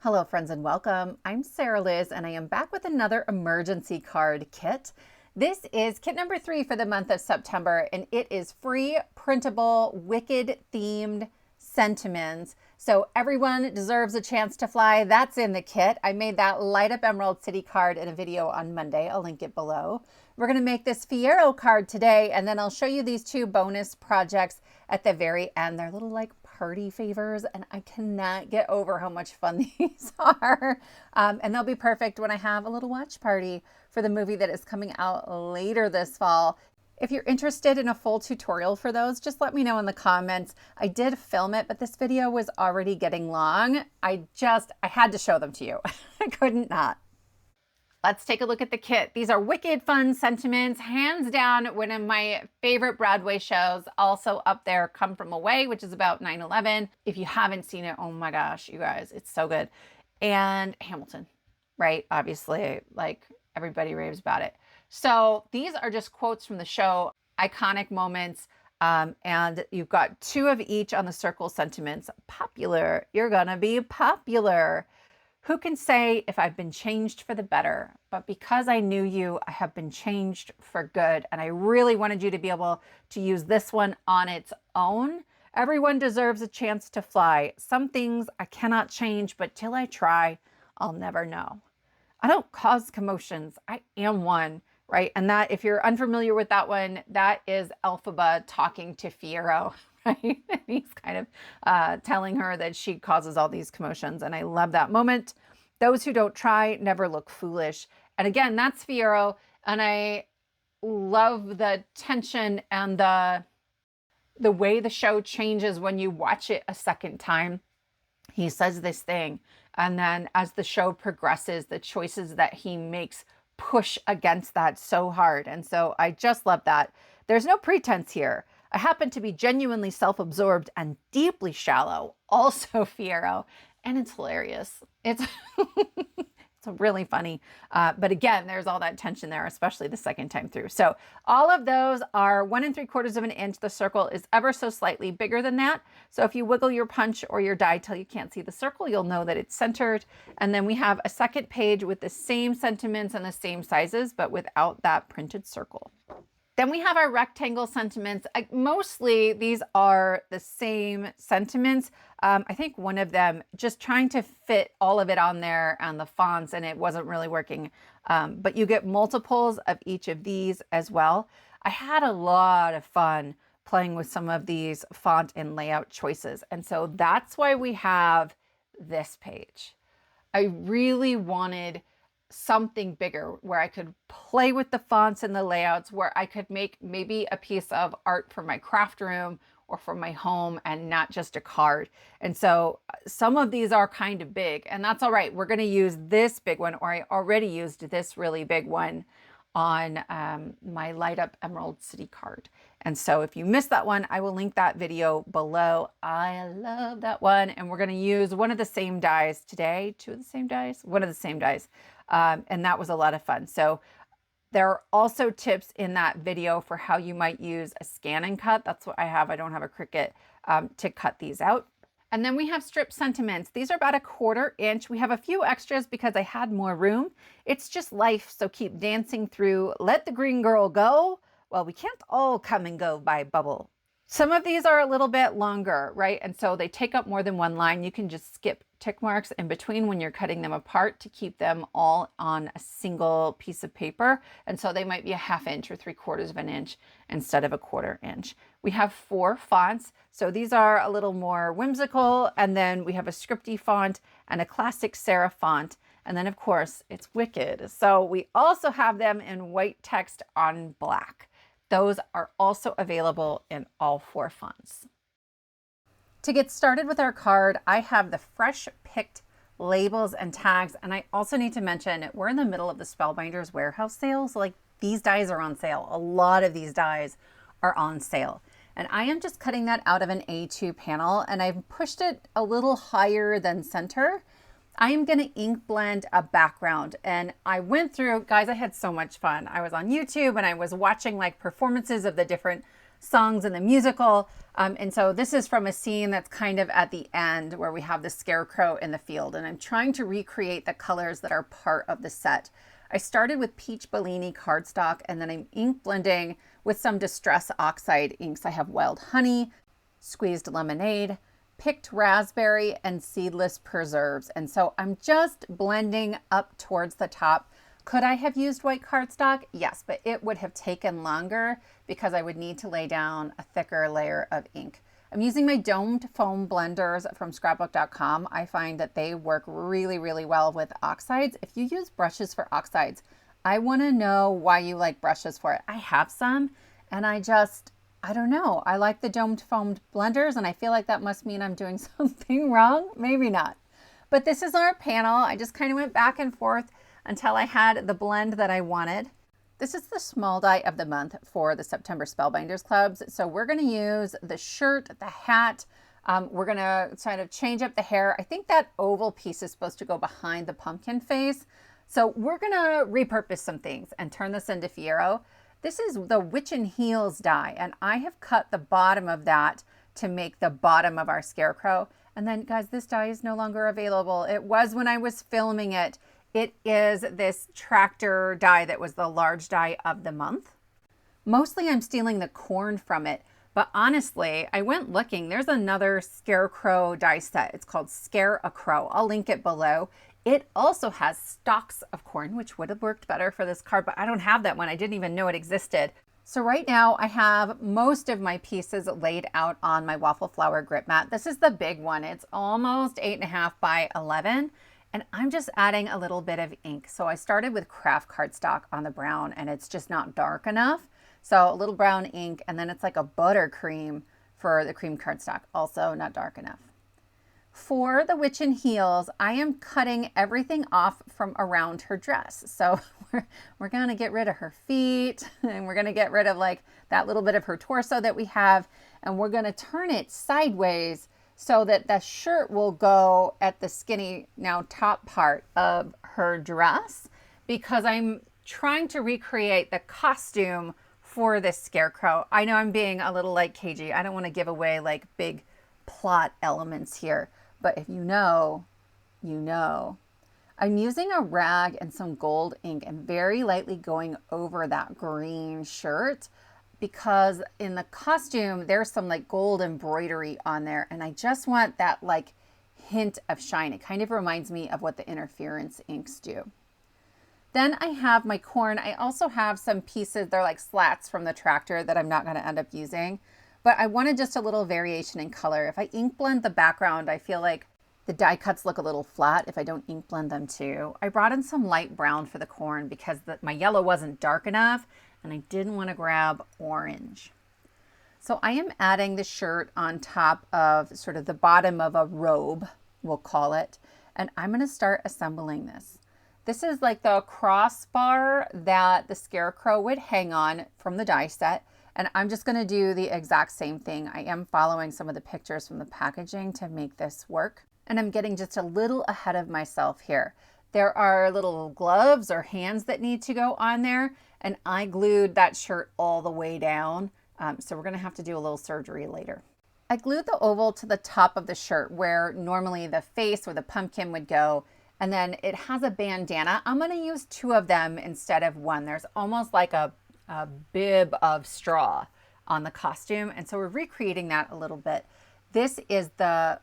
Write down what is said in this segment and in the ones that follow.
Hello friends and welcome. I'm Sarah Liz and I am back with another emergency card kit. This is kit number 3 for the month of September and it is free printable Wicked themed sentiments. So everyone deserves a chance to fly. That's in the kit. I made that light up Emerald City card in a video on Monday. I'll link it below. We're going to make this Fiero card today and then I'll show you these 2 bonus projects at the very end. They're little like party favors and I cannot get over how much fun these are. And they'll be perfect when I have a little watch party for the movie that is coming out later this fall. If you're interested in a full tutorial for those, just let me know in the comments. I did film it, but this video was already getting long. I had to show them to you. I couldn't not. Let's take a look at the kit. These are wicked fun sentiments, hands down one of my favorite Broadway shows. Also up there, Come From Away, which is about 9/11. If you haven't seen it, oh my gosh, you guys, it's so good. And Hamilton, right? Obviously, like everybody raves about it. So these are just quotes from the show, iconic moments. And you've got 2 of each on the circle sentiments. Popular, you're gonna be popular. Who can say if I've been changed for the better, but because I knew you, I have been changed for good. And I really wanted you to be able to use this one on its own. Everyone deserves a chance to fly. Some things I cannot change, but till I try, I'll never know. I don't cause commotions. I am one, right? And that, if you're unfamiliar with that one, that is Elphaba talking to Fiero. Right? He's kind of telling her that she causes all these commotions. And I love that moment. Those who don't try never look foolish. And again, that's Fiero. And I love the tension and the way the show changes when you watch it a second time. He says this thing. And then as the show progresses, the choices that he makes push against that so hard. And so I just love that. There's no pretense here. I happen to be genuinely self-absorbed and deeply shallow, also Fiero, and it's hilarious. It's really funny. But again, there's all that tension there, especially the second time through. So all of those are 1 3/4 of an inch. The circle is ever so slightly bigger than that. So if you wiggle your punch or your die till you can't see the circle, you'll know that it's centered. And then we have a second page with the same sentiments and the same sizes, but without that printed circle. Then we have our rectangle sentiments. Mostly these are the same sentiments. I think one of them just trying to fit all of it on there and the fonts and it wasn't really working. But you get multiples of each of these as well. I had a lot of fun playing with some of these font and layout choices. And so that's why we have this page. I really wanted something bigger where I could play with the fonts and the layouts, where I could make maybe a piece of art for my craft room or for my home and not just a card. And so some of these are kind of big and that's all right. We're going to use this big one, or I already used this really big one on my light up Emerald City card. And so if you missed that one, I will link that video below. I love that one. And we're going to use one of the same dies today. 2 of the same dies? One of the same dies. And that was a lot of fun. So there are also tips in that video for how you might use a scan and cut. That's what I have. I don't have a Cricut to cut these out. And then we have strip sentiments. These are about 1/4 inch. We have a few extras because I had more room. It's just life, so keep dancing through. Let the green girl go. Well, we can't all come and go by Bubble. Some of these are a little bit longer, right? And so they take up more than one line. You can just skip tick marks in between when you're cutting them apart to keep them all on a single piece of paper. And so they might be 1/2 inch or 3/4 of an inch instead of 1/4 inch. We have 4 fonts. So these are a little more whimsical. And then we have a scripty font and a classic serif font. And then of course it's Wicked. So we also have them in white text on black. Those are also available in all 4 fonts. To get started with our card, I have the fresh picked labels and tags. And I also need to mention we're in the middle of the Spellbinders warehouse sale. So like these dies are on sale. A lot of these dies are on sale. And I am just cutting that out of an A2 panel and I've pushed it a little higher than center. I am going to ink blend a background, and I went through, guys, I had so much fun. I was on YouTube and I was watching like performances of the different songs in the musical. And so this is from a scene that's kind of at the end where we have the scarecrow in the field, and I'm trying to recreate the colors that are part of the set. I started with Peach Bellini cardstock, and then I'm ink blending with some Distress Oxide inks. I have Wild Honey, Squeezed Lemonade, Picked Raspberry, and Seedless Preserves. And so I'm just blending up towards the top. Could I have used white cardstock? Yes, but it would have taken longer because I would need to lay down a thicker layer of ink. I'm using my domed foam blenders from scrapbook.com. I find that they work really, really well with oxides. If you use brushes for oxides, I want to know why you like brushes for it. I have some, and I don't know. I like the domed foamed blenders, and I feel like that must mean I'm doing something wrong. Maybe not. But this is our panel. I just kind of went back and forth until I had the blend that I wanted. This is the small die of the month for the September Spellbinders Clubs. So we're going to use the shirt, the hat. We're going to kind of change up the hair. I think that oval piece is supposed to go behind the pumpkin face. So we're going to repurpose some things and turn this into Fiero. This is the Witchin Heels die, and I have cut the bottom of that to make the bottom of our scarecrow. And then, guys, this die is no longer available. It was when I was filming it. It is this tractor die that was the large die of the month. Mostly I'm stealing the corn from it, but honestly, I went looking. There's another scarecrow die set. It's called Scare a Crow. I'll link it below. It also has stalks of corn, which would have worked better for this card, but I don't have that one. I didn't even know it existed. So right now I have most of my pieces laid out on my waffle flower grip mat. This is the big one. It's almost 8.5 by 11. And I'm just adding a little bit of ink. So I started with craft cardstock on the brown, and it's just not dark enough. So a little brown ink, and then it's like a buttercream for the cream cardstock, also not dark enough. For the Witchin Heels, I am cutting everything off from around her dress. So we're gonna get rid of her feet, and we're gonna get rid of like that little bit of her torso that we have, and we're gonna turn it sideways so that the shirt will go at the skinny now top part of her dress, because I'm trying to recreate the costume for this scarecrow. I know I'm being a little like cagey. I don't want to give away like big plot elements here, but if you know, you know. I'm using a rag and some gold ink and very lightly going over that green shirt, because in the costume, there's some like gold embroidery on there, and I just want that like hint of shine. It kind of reminds me of what the interference inks do. Then I have my corn. I also have some pieces, they're like slats from the tractor that I'm not going to end up using, but I wanted just a little variation in color. If I ink blend the background, I feel like the die cuts look a little flat if I don't ink blend them too. I brought in some light brown for the corn because my yellow wasn't dark enough, and I didn't want to grab orange. So I am adding the shirt on top of sort of the bottom of a robe, we'll call it, and I'm going to start assembling this. This is like the crossbar that the scarecrow would hang on from the die set, and I'm just going to do the exact same thing. I am following some of the pictures from the packaging to make this work, and I'm getting just a little ahead of myself here. There are little gloves or hands that need to go on there, and I glued that shirt all the way down, so we're going to have to do a little surgery later. I glued the oval to the top of the shirt where normally the face or the pumpkin would go, and then it has a bandana. I'm going to use 2 of them instead of 1. There's almost like a bib of straw on the costume, and so we're recreating that a little bit. This is the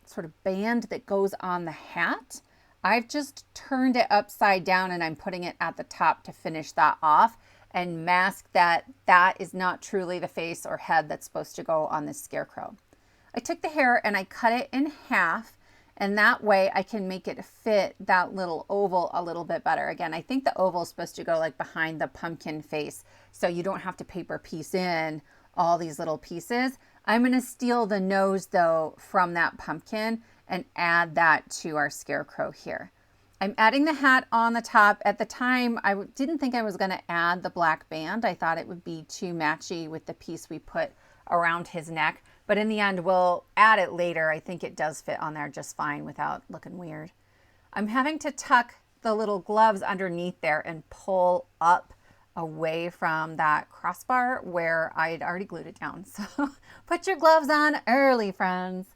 sort of band that goes on the hat. I've just turned it upside down, and I'm putting it at the top to finish that off and mask that that is not truly the face or head that's supposed to go on this scarecrow. I took the hair and I cut it in half, and that way I can make it fit that little oval a little bit better. Again, I think the oval is supposed to go like behind the pumpkin face, so you don't have to paper piece in all these little pieces. I'm going to steal the nose though from that pumpkin and add that to our scarecrow here. I'm adding the hat on the top. At the time, I didn't think I was going to add the black band. I thought it would be too matchy with the piece we put around his neck, but in the end, we'll add it later. I think it does fit on there just fine without looking weird. I'm having to tuck the little gloves underneath there and pull up away from that crossbar where I had already glued it down. So put your gloves on early, friends.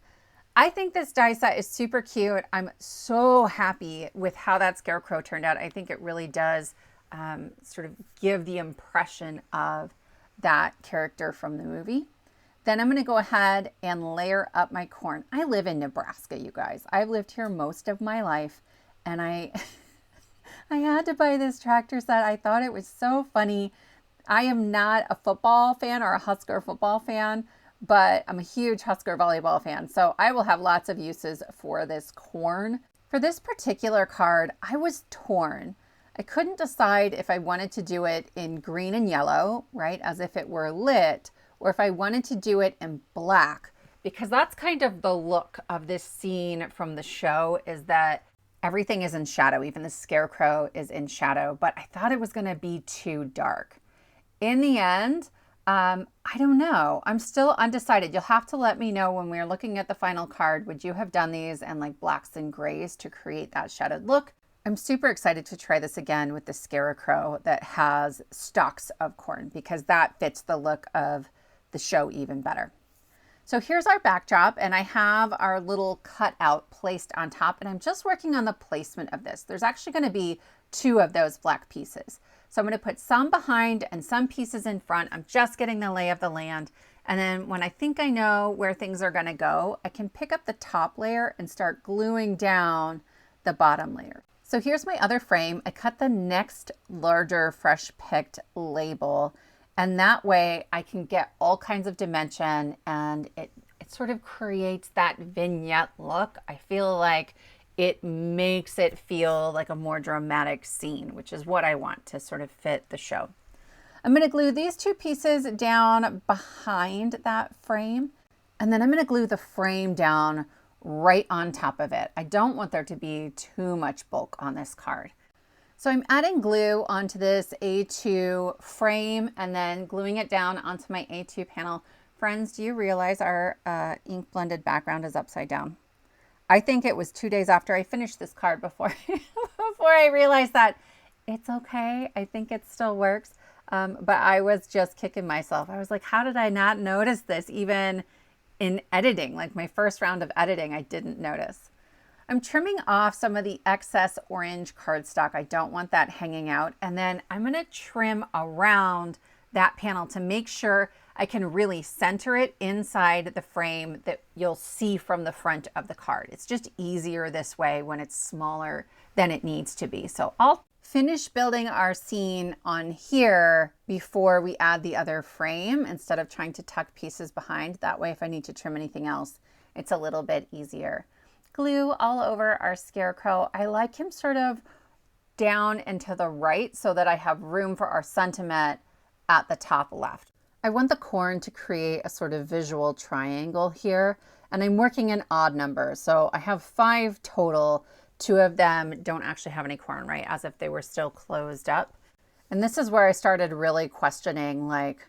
I think this die set is super cute. I'm so happy with how that scarecrow turned out. I think it really does sort of give the impression of that character from the movie. Then I'm going to go ahead and layer up my corn. I live in Nebraska, you guys. I've lived here most of my life, and I had to buy this tractor set. I thought it was so funny. I am not a football fan or a Husker football fan, but I'm a huge Husker volleyball fan. So I will have lots of uses for this corn. For this particular card, I was torn. I couldn't decide if I wanted to do it in green and yellow, right, as if it were lit, or if I wanted to do it in black, because that's kind of the look of this scene from the show, is that everything is in shadow. Even the scarecrow is in shadow, but I thought it was going to be too dark. In the end, I don't know. I'm still undecided. You'll have to let me know when we're looking at the final card. Would you have done these in like blacks and grays to create that shadowed look? I'm super excited to try this again with the scarecrow that has stalks of corn, because that fits the look of the show even better. So here's our backdrop, and I have our little cutout placed on top, and I'm just working on the placement of this. There's actually going to be 2 of those black pieces. So I'm going to put some behind and some pieces in front. I'm just getting the lay of the land. And then when I think I know where things are going to go, I can pick up the top layer and start gluing down the bottom layer. So here's my other frame. I cut the next larger fresh picked label, and that way I can get all kinds of dimension, and it sort of creates that vignette look. I feel like it makes it feel like a more dramatic scene, which is what I want to sort of fit the show. I'm going to glue these 2 pieces down behind that frame, and then I'm going to glue the frame down right on top of it. I don't want there to be too much bulk on this card. So I'm adding glue onto this A2 frame and then gluing it down onto my A2 panel. Friends, do you realize our ink blended background is upside down? I think it was 2 days after I finished this card before I realized that. It's okay. I think it still works. But I was just kicking myself. I was like, how did I not notice this even in editing? Like my first round of editing, I didn't notice. I'm trimming off some of the excess orange cardstock. I don't want that hanging out. And then I'm going to trim around that panel to make sure I can really center it inside the frame that you'll see from the front of the card. It's just easier this way when it's smaller than it needs to be. So I'll finish building our scene on here before we add the other frame, instead of trying to tuck pieces behind. That way, if I need to trim anything else, it's a little bit easier. Glue all over our scarecrow. I like him sort of down and to the right so that I have room for our sentiment at the top left. I want the corn to create a sort of visual triangle here, and I'm working in odd numbers. So I have 5 total. 2 of them don't actually have any corn, right? As if they were still closed up. And this is where I started really questioning, like,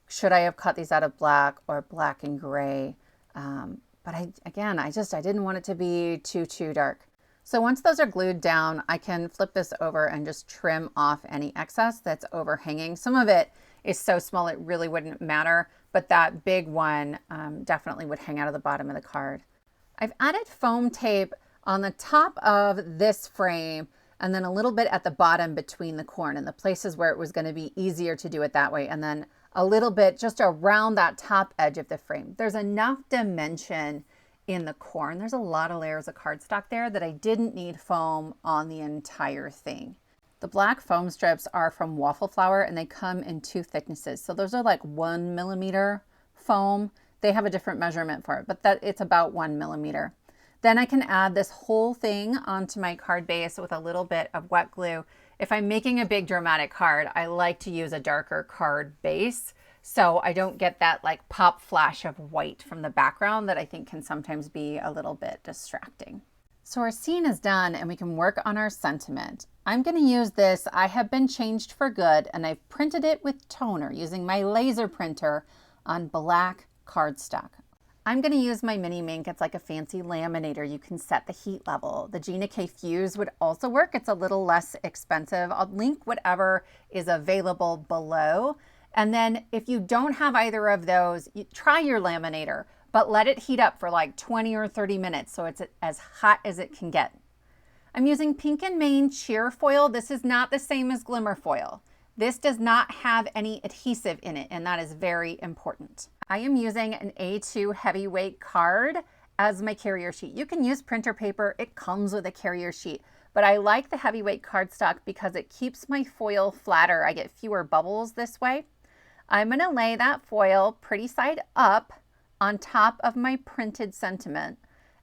should I have cut these out of black or black and gray? But I didn't want it to be too dark. So once those are glued down, I can flip this over and just trim off any excess that's overhanging. Some of it is so small it really wouldn't matter, but that big one definitely would hang out of the bottom of the card. I've added foam tape on the top of this frame and then a little bit at the bottom between the corn and the places where it was going to be easier to do it that way, and then a little bit just around that top edge of the frame. There's enough dimension in the corn. There's a lot of layers of cardstock there that I didn't need foam on the entire thing. The black foam strips are from Waffle flour and they come in 2 thicknesses. So those are like 1 millimeter foam. They have a different measurement for it, but it's about 1 millimeter. Then I can add this whole thing onto my card base with a little bit of wet glue. If I'm making a big dramatic card, I like to use a darker card base so I don't get that like pop flash of white from the background that I think can sometimes be a little bit distracting. So our scene is done and we can work on our sentiment. I'm going to use this I Have Been Changed for Good, and I've printed it with toner using my laser printer on black cardstock. I'm going to use my mini MINC. It's like a fancy laminator. You can set the heat level. The Gina K Fuse would also work. It's a little less expensive. I'll link whatever is available below. And then if you don't have either of those, you try your laminator, but let it heat up for like 20 or 30 minutes so it's as hot as it can get. I'm using Pink & Main Cheerfoil. This is not the same as Glimmer Foil. This does not have any adhesive in it, and that is very important. I am using an A2 heavyweight card as my carrier sheet. You can use printer paper. It comes with a carrier sheet, but I like the heavyweight cardstock because it keeps my foil flatter. I get fewer bubbles this way. I'm going to lay that foil pretty side up on top of my printed sentiment,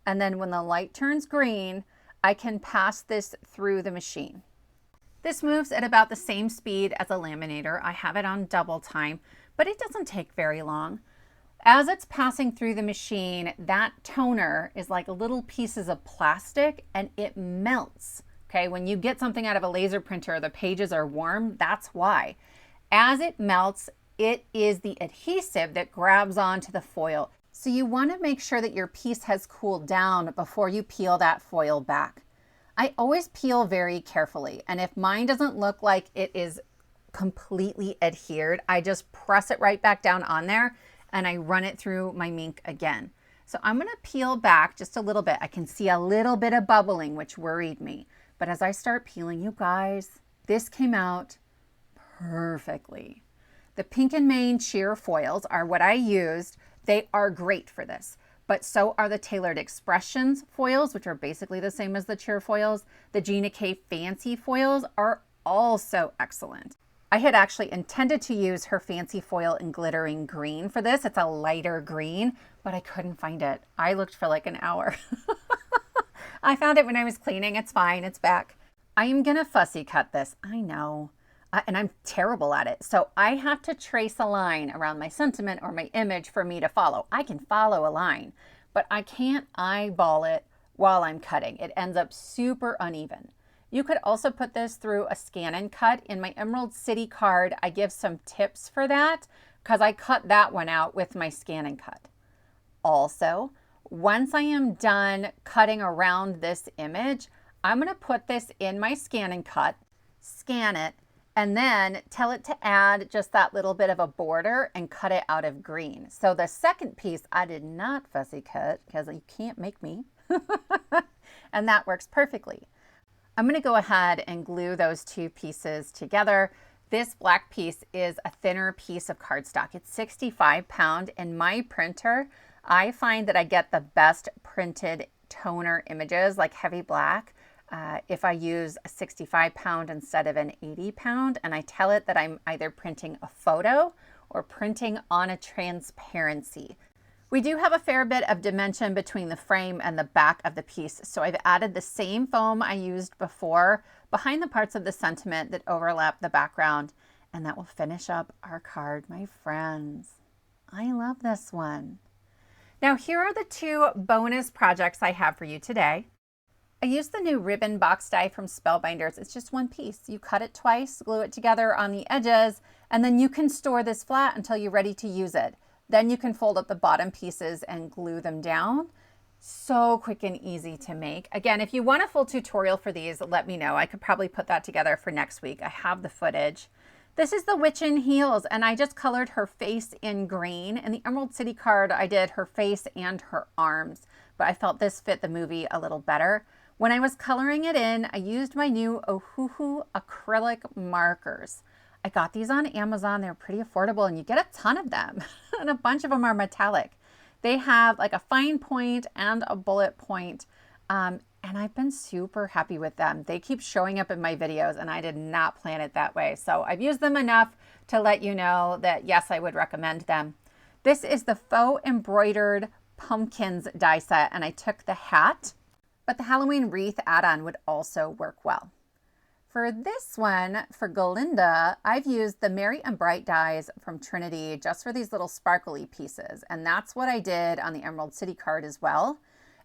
and then when the light turns green, I can pass this through the machine. This moves at about the same speed as a laminator. I have it on double time, but it doesn't take very long. As it's passing through the machine, that toner is like little pieces of plastic and it melts. Okay, when you get something out of a laser printer, the pages are warm, that's why. As it melts, it is the adhesive that grabs onto the foil. So you want to make sure that your piece has cooled down before you peel that foil back. I always peel very carefully, and if mine doesn't look like it is completely adhered, I just press it right back down on there and I run it through my MINC again. So I'm going to peel back just a little bit. I can see a little bit of bubbling, which worried me. But as I start peeling, you guys, this came out perfectly. The Pink & Main Cheerfoils are what I used. They are great for this. But so are the Tailored Expressions foils, which are basically the same as the Cheerfoils. The Gina K Fancy foils are also excellent. I had actually intended to use her fancy foil in glittering green for this. It's a lighter green, but I couldn't find it. I looked for like an hour. I found it when I was cleaning. It's fine. It's back. I am going to fussy cut this. I know. And I'm terrible at it. So I have to trace a line around my sentiment or my image for me to follow. I can follow a line, but I can't eyeball it while I'm cutting. It ends up super uneven. You could also put this through a scan and cut. In my Emerald City card, I give some tips for that because I cut that one out with my scan and cut. Also, once I am done cutting around this image, I'm going to put this in my scan and cut, scan it, and then tell it to add just that little bit of a border and cut it out of green. So the second piece I did not fussy cut because you can't make me. And that works perfectly. I'm going to go ahead and glue those two pieces together. This black piece is a thinner piece of cardstock. It's 65 pound. In my printer, I find that I get the best printed toner images like heavy black if I use a 65 pound instead of an 80 pound, and I tell it that I'm either printing a photo or printing on a transparency. We do have a fair bit of dimension between the frame and the back of the piece, so I've added the same foam I used before behind the parts of the sentiment that overlap the background, and that will finish up our card, my friends. I love this one. Now here are the two bonus projects I have for you today. I used the new ribbon box die from Spellbinders. It's just one piece. You cut it twice, glue it together on the edges, and then you can store this flat until you're ready to use it. Then you can fold up the bottom pieces and glue them down. So quick and easy to make. Again, if you want a full tutorial for these, let me know. I could probably put that together for next week. I have the footage. This is the Witchin Heels, and I just colored her face in green. In the Emerald City card, I did her face and her arms, but I felt this fit the movie a little better. When I was coloring it in, I used my new Ohuhu acrylic markers. I got these on Amazon. They're pretty affordable and you get a ton of them and a bunch of them are metallic. They have like a fine point and a bullet point, and I've been super happy with them. They keep showing up in my videos and I did not plan it that way. So I've used them enough to let you know that yes, I would recommend them. This is the Faux Embroidered Pumpkins die set, and I took the hat, but the Halloween wreath add-on would also work well. For this one, for Galinda, I've used the Merry and Bright dies from Trinity just for these little sparkly pieces. And that's what I did on the Emerald City card as well.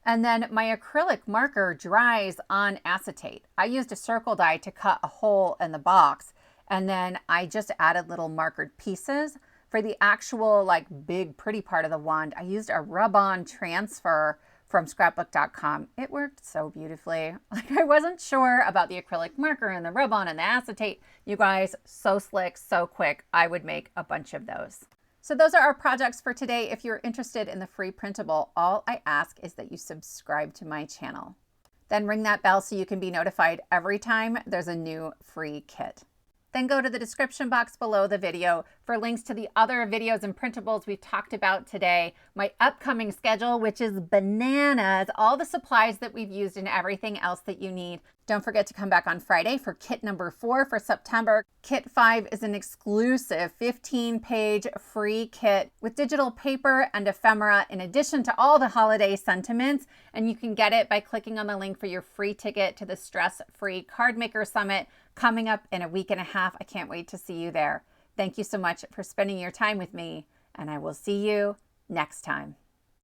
And then my acrylic marker dries on acetate. I used a circle die to cut a hole in the box. And then I just added little markered pieces. For the actual like big pretty part of the wand, I used a rub-on transfer from scrapbook.com. It worked so beautifully. Like I wasn't sure about the acrylic marker and the rub-on and the acetate. You guys, so slick, so quick. I would make a bunch of those. So those are our projects for today. If you're interested in the free printable, all I ask is that you subscribe to my channel. Then ring that bell so you can be notified every time there's a new free kit. Then go to the description box below the video for links to the other videos and printables we've talked about today, my upcoming schedule, which is bananas, all the supplies that we've used and everything else that you need. Don't forget to come back on Friday for kit number 4 for September. Kit 5 is an exclusive 15-page free kit with digital paper and ephemera in addition to all the holiday sentiments. And you can get it by clicking on the link for your free ticket to the Stress-Free Card Maker Summit coming up in a week and a half. I can't wait to see you there. Thank you so much for spending your time with me, and I will see you next time.